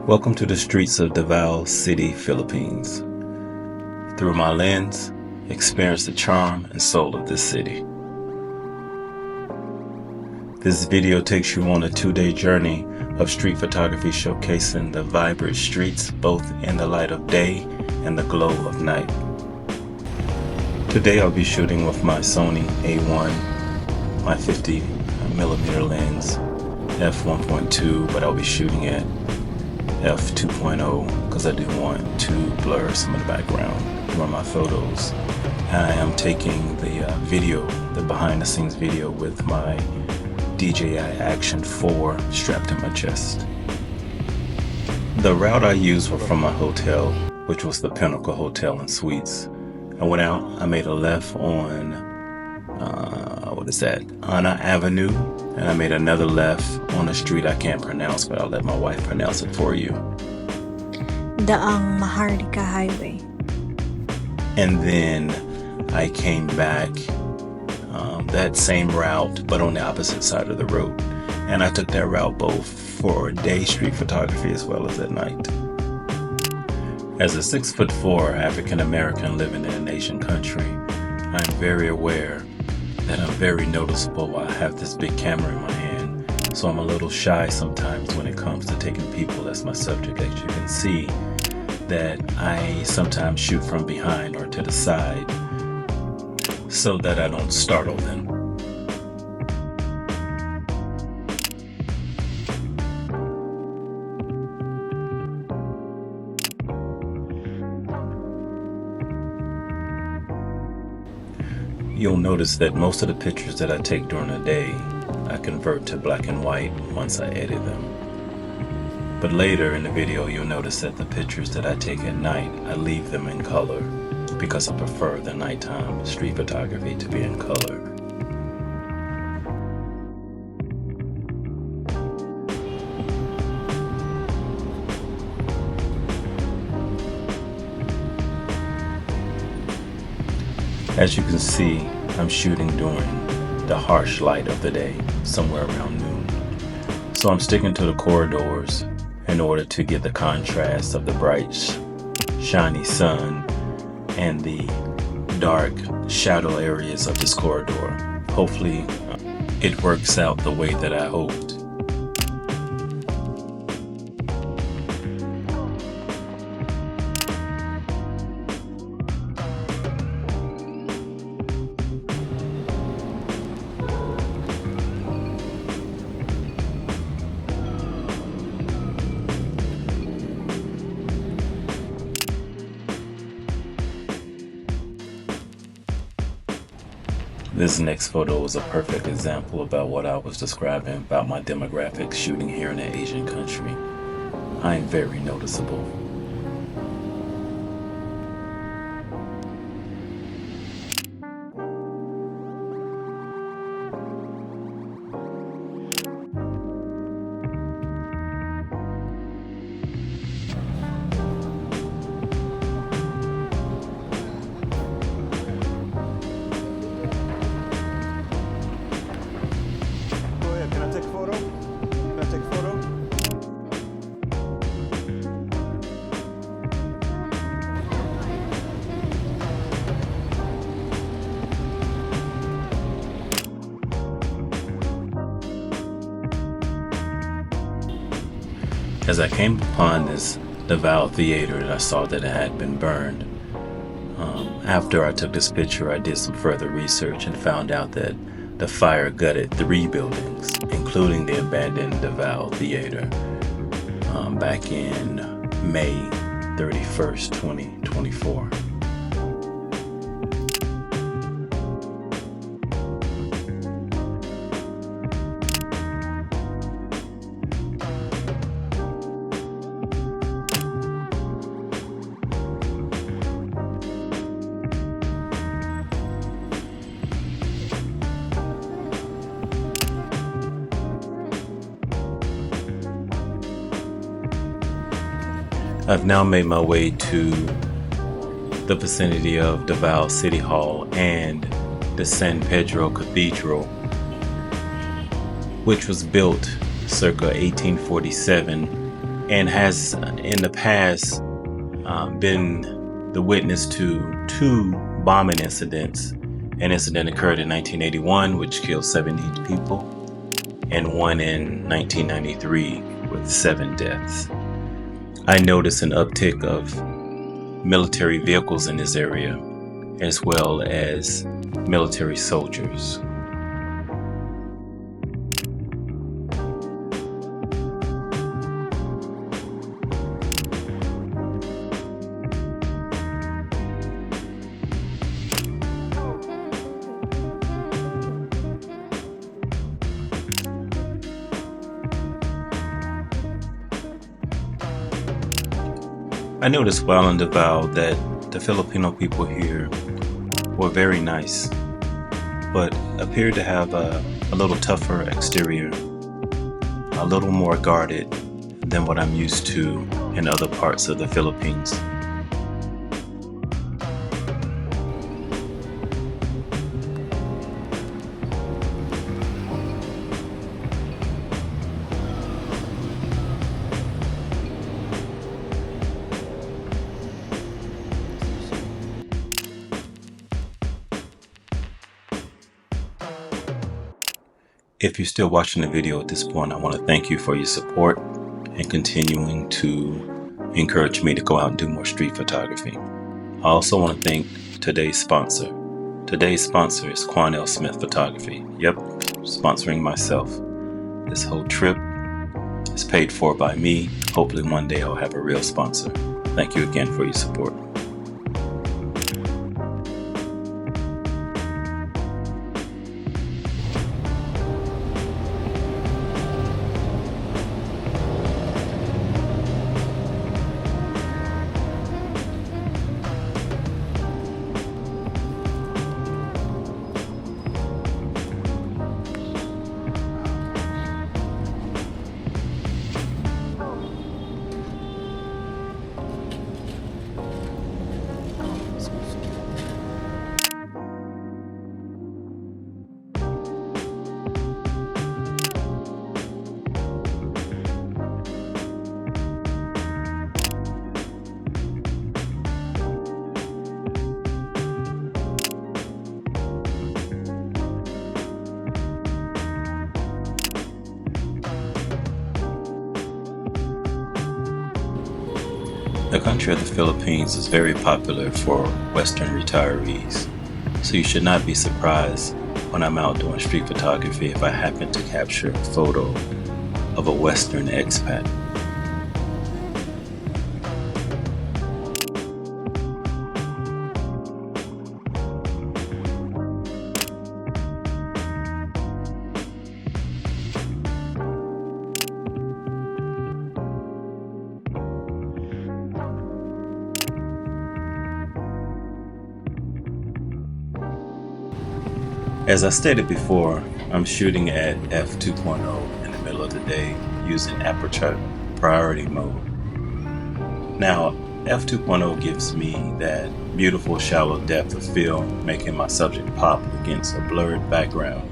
Welcome to the streets of Davao City, Philippines. Through my lens, experience the charm and soul of this city. This video takes you on a 2-day journey of street photography showcasing the vibrant streets both in the light of day and the glow of night. Today I'll be shooting with my Sony A1, my 50mm lens, f1.2, but I'll be shooting at f2.0 because I do want to blur some of the background for my photos. And I am taking the behind the scenes video with my DJI Action 4 strapped to my chest. The route I used was from my hotel, which was the Pinnacle Hotel and Suites. I went out, I made a left on, Anna Avenue, and I made another left on a street I can't pronounce, but I'll let my wife pronounce it for you. Daang Maharlika Highway. And then I came back that same route, but on the opposite side of the road. And I took that route both for day street photography as well as at night. As a 6'4" African American living in an Asian country, I'm very aware that I'm very noticeable while I have this big camera in my hand. So I'm a little shy sometimes when it comes to taking people as my subject. As you can see, that I sometimes shoot from behind or to the side so that I don't startle them. You'll notice that most of the pictures that I take during the day, I convert to black and white once I edit them. But later in the video, you'll notice that the pictures that I take at night, I leave them in color because I prefer the nighttime street photography to be in color. As you can see, I'm shooting during the harsh light of the day, somewhere around noon. So I'm sticking to the corridors in order to get the contrast of the bright, shiny sun and the dark shadow areas of this corridor. Hopefully, it works out the way that I hoped. This next photo is a perfect example about what I was describing about my demographics shooting here in an Asian country. I am very noticeable. As I came upon this Davao theater, I saw that it had been burned. After I took this picture, I did some further research and found out that the fire gutted 3 buildings, including the abandoned Davao theater, back in May 31st, 2024. I've now made my way to the vicinity of Davao City Hall and the San Pedro Cathedral, which was built circa 1847 and has in the past been the witness to 2 bombing incidents. An incident occurred in 1981, which killed 70 people, and one in 1993 with 7 deaths. I noticed an uptick of military vehicles in this area, as well as military soldiers. I noticed while in Davao that the Filipino people here were very nice, but appeared to have a little tougher exterior, a little more guarded than what I'm used to in other parts of the Philippines. If you're still watching the video at this point, I want to thank you for your support and continuing to encourage me to go out and do more street photography. I also want to thank today's sponsor. Today's sponsor is Quan Smith Photography. Yep, sponsoring myself. This whole trip is paid for by me. Hopefully one day I'll have a real sponsor. Thank you again for your support. The country of the Philippines is very popular for Western retirees, so you should not be surprised when I'm out doing street photography if I happen to capture a photo of a Western expat. As I stated before, I'm shooting at f2.0 in the middle of the day using aperture priority mode. Now, f2.0 gives me that beautiful shallow depth of field, making my subject pop against a blurred background.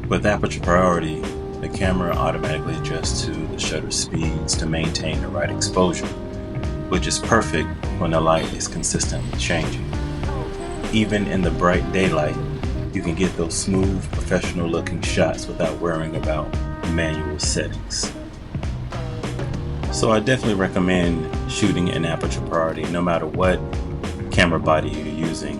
With aperture priority, the camera automatically adjusts to the shutter speeds to maintain the right exposure, which is perfect when the light is consistently changing. Even in the bright daylight, you can get those smooth, professional looking shots without worrying about manual settings. So I definitely recommend shooting in aperture priority no matter what camera body you're using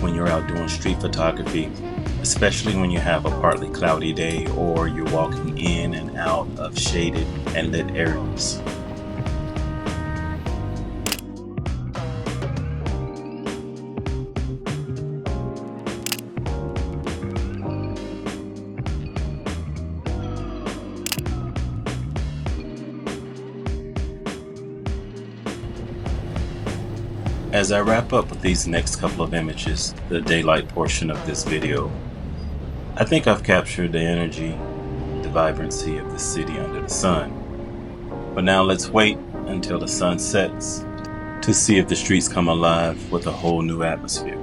when you're out doing street photography, especially when you have a partly cloudy day or you're walking in and out of shaded and lit areas. As I wrap up with these next couple of images, the daylight portion of this video, I think I've captured the energy, the vibrancy of the city under the sun. But now let's wait until the sun sets to see if the streets come alive with a whole new atmosphere.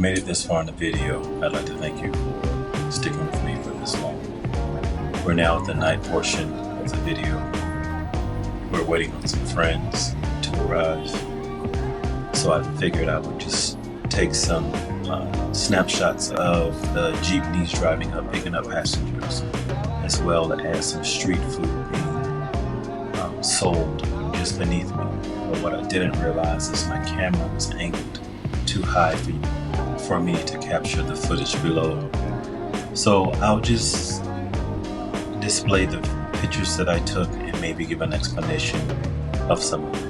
you've made it this far in the video, I'd like to thank you for sticking with me for this long. We're now at the night portion of the video. We're waiting on some friends to arrive. So I figured I would just take some snapshots of the jeepneys driving up, picking up passengers, as well as some street food being sold just beneath me. But what I didn't realize is my camera was angled too high for me to capture the footage below. So I'll just display the pictures that I took and maybe give an explanation of some of them.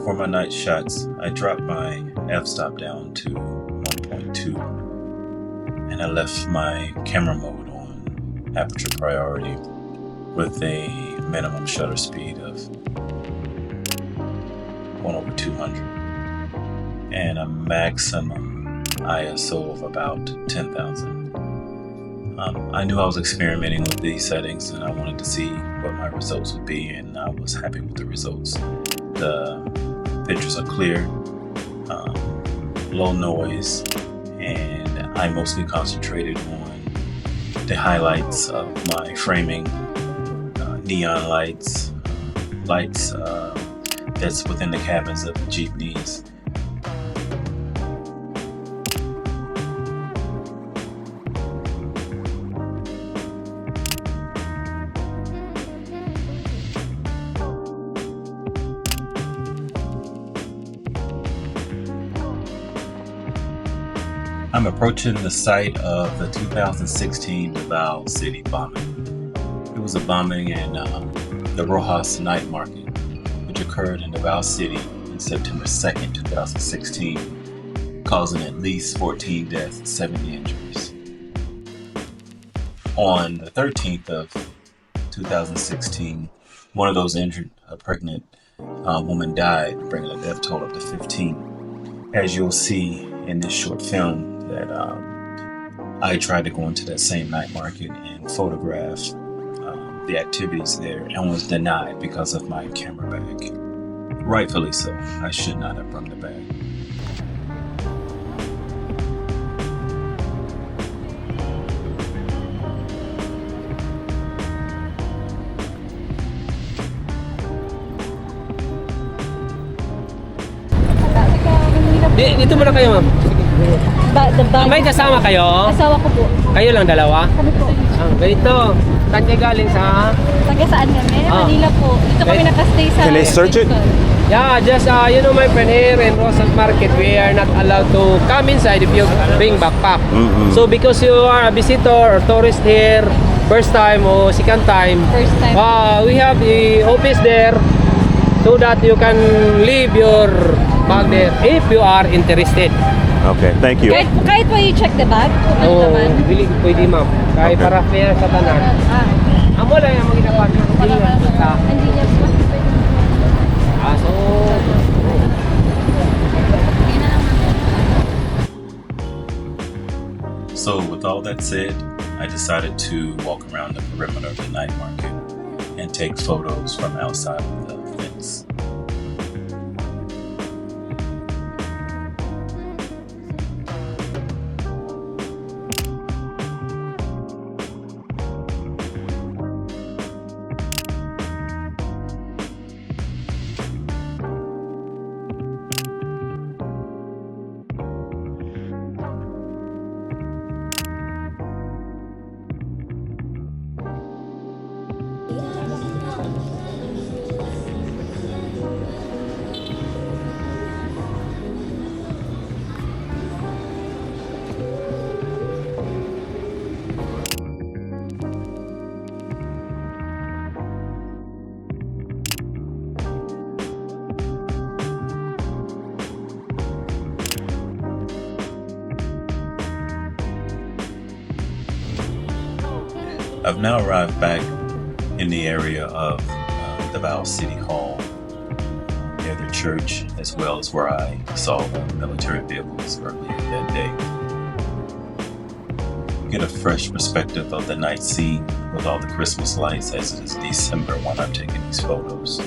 For my night shots, I dropped my f-stop down to 1.2 and I left my camera mode on aperture priority with a minimum shutter speed of 1/200 and a maximum ISO of about 10,000. I knew I was experimenting with these settings and I wanted to see what my results would be, and I was happy with the results. The pictures are clear, low noise, and I mostly concentrated on the highlights of my framing, neon lights, lights that's within the cabins of the jeepneys. I'm approaching the site of the 2016 Davao City bombing. It was a bombing in the Rojas Night Market, which occurred in Davao City on September 2nd, 2016, causing at least 14 deaths and 70 injuries. On the 13th of 2016, one of those injured, a pregnant woman, died, bringing the death toll up to 15. As you'll see in this short film, that I tried to go into that same night market and photograph the activities there, and was denied because of my camera bag. Rightfully so. I should not have brought the bag. Dito muna kayo, ma'am. May kasama kayo? Asawa ko po. Kayo lang dalawa? Kami po. Ganito. Saan kayo galing sa? Taga saan kami? Manila po. Dito kami nakastay sa... Can I search it? Yeah, just my friend here in Rosas Market, we are not allowed to come inside if you bring backpack. So because you are a visitor or tourist here, first time or second time, First time. we have the office there so that you can leave your bag there if you are interested. Okay, thank you. Kahit po you check the bag? Oo, pwede ma'am. Kahit Okay. para fair sa tanan. Amo lang yung mga ginagawa nyo. Hindi niya po. So... So with all that said, I decided to walk around the perimeter of the night market and take photos from outside of the fence. I've now arrived back in the area of Davao City Hall, near the church, as well as where I saw the military vehicles earlier that day. get a fresh perspective of the night scene with all the Christmas lights, as it is December when I'm taking these photos.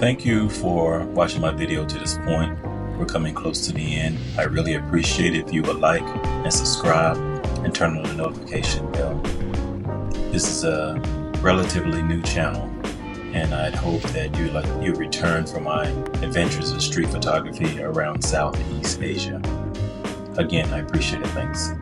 Thank you for watching my video to this point. We're coming close to the end. I really appreciate it if you would like and subscribe and turn on the notification bell. This is a relatively new channel, and I'd hope that you return for my adventures of street photography around Southeast Asia. Again, I appreciate it. Thanks.